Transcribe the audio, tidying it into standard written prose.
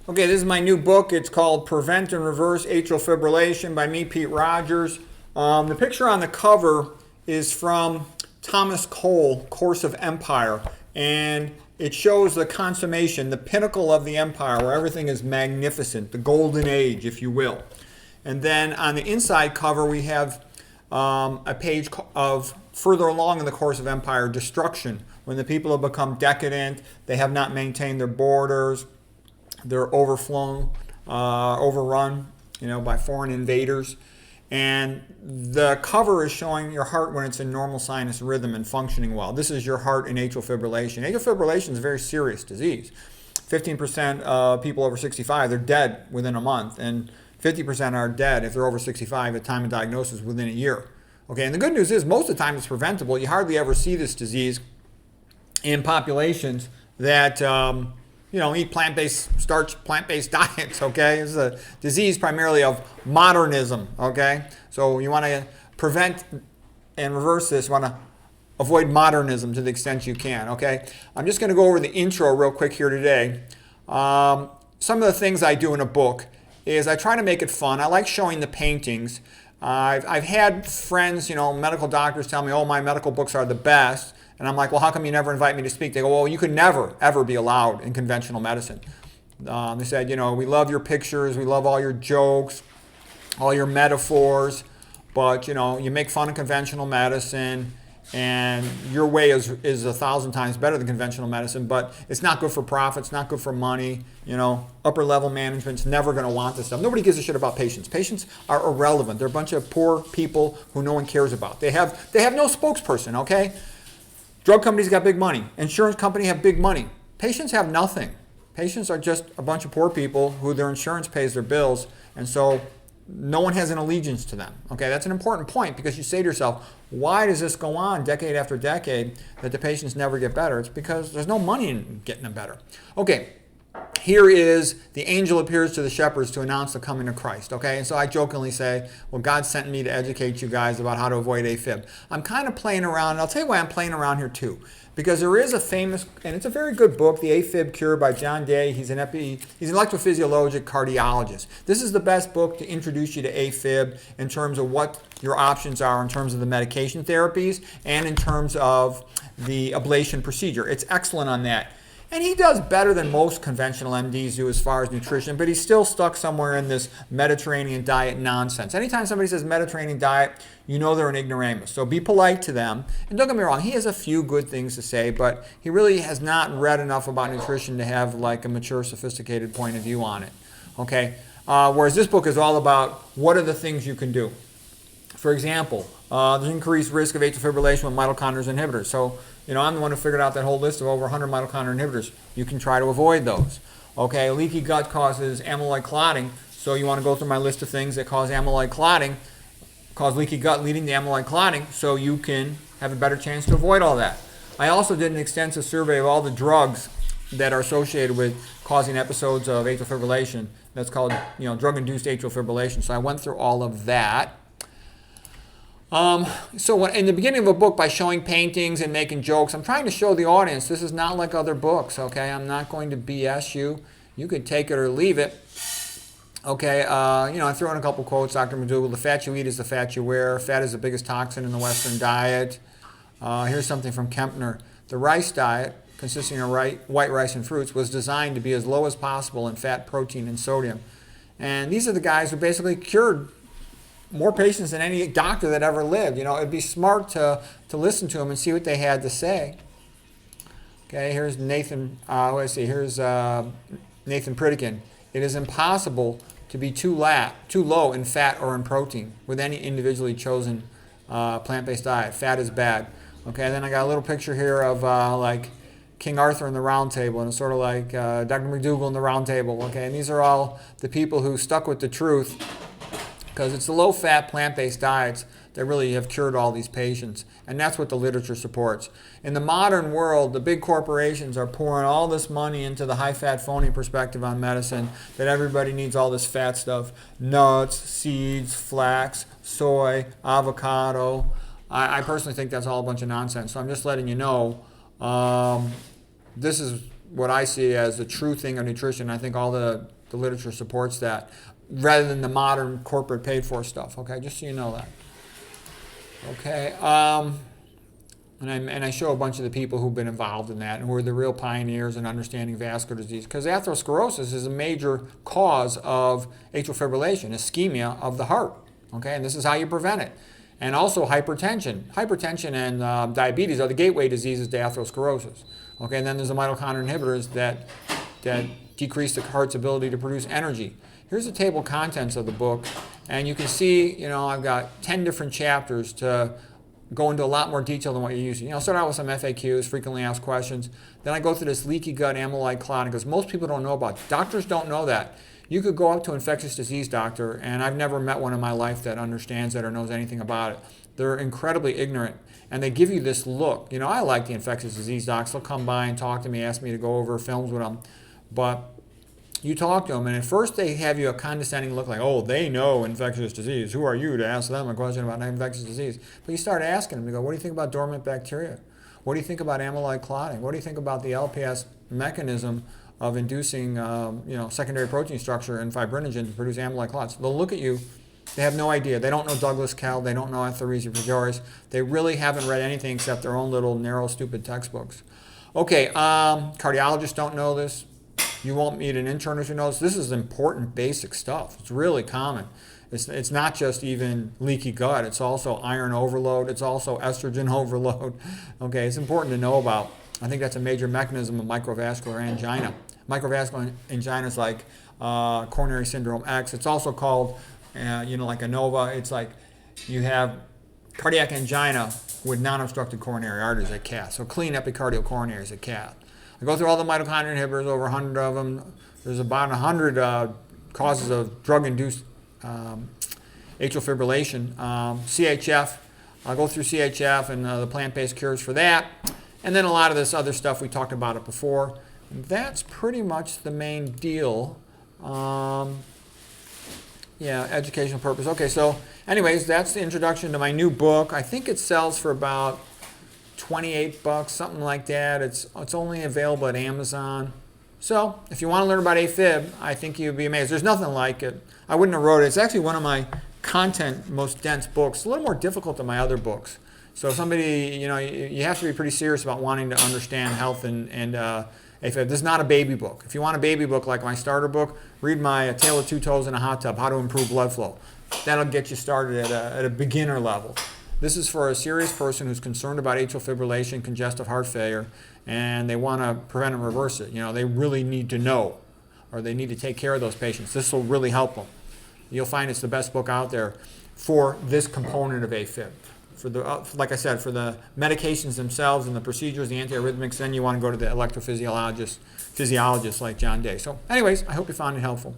Okay, this is my new book. It's called Prevent and Reverse Atrial Fibrillation by me, Pete Rogers. The picture on the cover is from Thomas Cole, Course of Empire, and it shows the consummation, the pinnacle of the empire, where everything is magnificent, the golden age, if you will. And then on the inside cover, we have a page of further along in the course of empire, destruction, when the people have become decadent, they have not maintained their borders, they're overflown, overrun, by foreign invaders. And the cover is showing your heart when it's in normal sinus rhythm and functioning well. This is your heart in atrial fibrillation. Atrial fibrillation is a very serious disease. 15% of people over 65, they're dead within a month. And 50% are dead if they're over 65 at time of diagnosis within a year. Okay, and the good news is most of the time it's preventable. You hardly ever see this disease in populations that eat plant-based, starch, plant-based diets, okay? This is a disease primarily of modernism, okay? So you want to prevent and reverse this. You want to avoid modernism to the extent you can, okay? I'm just going to go over the intro real quick here today. Some of the things I do in a book is I try to make it fun. I like showing the paintings. I've had friends, medical doctors tell me, oh, my medical books are the best. And I'm like, well, how come you never invite me to speak? They go, well, you could never, ever be allowed in conventional medicine. They said, we love your pictures, we love all your jokes, all your metaphors, but, you make fun of conventional medicine, and your way is 1,000 times better than conventional medicine, but it's not good for profit, it's not good for money. Upper level management's never going to want this stuff. Nobody gives a shit about patients. Patients are irrelevant. They're a bunch of poor people who no one cares about. They have no spokesperson, okay? Drug companies got big money. Insurance companies have big money. Patients have nothing. Patients are just a bunch of poor people who their insurance pays their bills, and so no one has an allegiance to them. Okay, that's an important point because you say to yourself, why does this go on decade after decade that the patients never get better? It's because there's no money in getting them better. Okay, here is the angel appears to the shepherds to announce the coming of Christ, okay? And so I jokingly say, well, God sent me to educate you guys about how to avoid AFib. I'm kind of playing around, and I'll tell you why I'm playing around here too. Because there is a famous, and it's a very good book, The AFib Cure by John Day. He's an electrophysiologic cardiologist. This is the best book to introduce you to AFib in terms of what your options are in terms of the medication therapies and in terms of the ablation procedure. It's excellent on that. And he does better than most conventional MDs do as far as nutrition, but he's still stuck somewhere in this Mediterranean diet nonsense. Anytime somebody says Mediterranean diet, they're an ignoramus. So be polite to them. And don't get me wrong, he has a few good things to say, but he really has not read enough about nutrition to have like a mature, sophisticated point of view on it. Okay? Whereas this book is all about what are the things you can do. For example, there's increased risk of atrial fibrillation with mitochondrial inhibitors. So, I'm the one who figured out that whole list of over 100 mitochondrial inhibitors. You can try to avoid those. Okay, leaky gut causes amyloid clotting. So you want to go through my list of things that cause amyloid clotting, cause leaky gut leading to amyloid clotting, so you can have a better chance to avoid all that. I also did an extensive survey of all the drugs that are associated with causing episodes of atrial fibrillation. That's called, drug-induced atrial fibrillation. So I went through all of that. So in the beginning of a book, by showing paintings and making jokes, I'm trying to show the audience this is not like other books, okay? I'm not going to BS you. You could take it or leave it. Okay, I threw in a couple quotes, Dr. McDougall. The fat you eat is the fat you wear. Fat is the biggest toxin in the Western diet. Here's something from Kempner. The rice diet, consisting of white rice and fruits, was designed to be as low as possible in fat, protein, and sodium. And these are the guys who basically cured more patients than any doctor that ever lived. It'd be smart to listen to them and see what they had to say. Okay, here's Nathan. Here's Nathan Pritikin. It is impossible to be too low in fat or in protein with any individually chosen plant-based diet. Fat is bad. Okay, then I got a little picture here of like King Arthur in the Round Table, and it's sort of like Dr. McDougall in the Round Table. Okay, and these are all the people who stuck with the truth, because it's the low-fat, plant-based diets that really have cured all these patients. And that's what the literature supports. In the modern world, the big corporations are pouring all this money into the high-fat, phony perspective on medicine, that everybody needs all this fat stuff. Nuts, seeds, flax, soy, avocado. I personally think that's all a bunch of nonsense. So I'm just letting you know this is what I see as the true thing of nutrition. I think all the literature supports that, rather than the modern corporate paid for stuff. Okay, just so you know that. Okay, and I show a bunch of the people who've been involved in that and who are the real pioneers in understanding vascular disease, because atherosclerosis is a major cause of atrial fibrillation, ischemia of the heart. Okay, and this is how you prevent it. And also hypertension. Hypertension and diabetes are the gateway diseases to atherosclerosis. Okay, and then there's the mitochondrial inhibitors that decrease the heart's ability to produce energy. Here's the table of contents of the book, and you can see, I've got 10 different chapters to go into a lot more detail than what you're using. I'll start out with some FAQs, frequently asked questions. Then I go through this leaky gut amyloid clotting, because most people don't know about it. Doctors don't know that. You could go up to an infectious disease doctor, and I've never met one in my life that understands that or knows anything about it. They're incredibly ignorant, and they give you this look. I like the infectious disease docs. They'll come by and talk to me, ask me to go over films with them. But you talk to them, and at first they have you a condescending look like, oh, they know infectious disease. Who are you to ask them a question about infectious disease? But you start asking them, you go, what do you think about dormant bacteria? What do you think about amyloid clotting? What do you think about the LPS mechanism of inducing secondary protein structure and fibrinogen to produce amyloid clots? They'll look at you. They have no idea. They don't know Douglas Kell. They don't know Atherese Prejoris. They really haven't read anything except their own little narrow, stupid textbooks. Okay, cardiologists don't know this. You won't meet an internist who knows. This is important basic stuff. It's really common. It's not just even leaky gut. It's also iron overload. It's also estrogen overload. Okay, it's important to know about. I think that's a major mechanism of microvascular angina. Microvascular angina is like coronary syndrome X. It's also called, like ANOVA. It's like you have cardiac angina with non-obstructed coronary arteries at cath. So clean epicardial coronaries at cath. I go through all the mitochondrial inhibitors, over 100 of them. There's about 100 causes of drug-induced atrial fibrillation. CHF, I'll go through CHF and the plant-based cures for that. And then a lot of this other stuff, we talked about it before. And that's pretty much the main deal. Educational purpose. Okay, so anyways, that's the introduction to my new book. I think it sells for about $28, something like that. It's only available at Amazon. So if you want to learn about AFib, I think you'd be amazed. There's nothing like it. I wouldn't have wrote it. It's actually one of my content, most dense books. A little more difficult than my other books. So somebody, you have to be pretty serious about wanting to understand health and AFib. This is not a baby book. If you want a baby book like my starter book, read my Tale of Two Toes in a Hot Tub, How to Improve Blood Flow. That'll get you started at a beginner level. This is for a serious person who's concerned about atrial fibrillation, congestive heart failure, and they want to prevent and reverse it. They really need to know, or they need to take care of those patients. This will really help them. You'll find it's the best book out there for this component of AFib. Like I said, for the medications themselves and the procedures, the antiarrhythmics, then you want to go to the electrophysiologist like John Day. So anyways, I hope you found it helpful.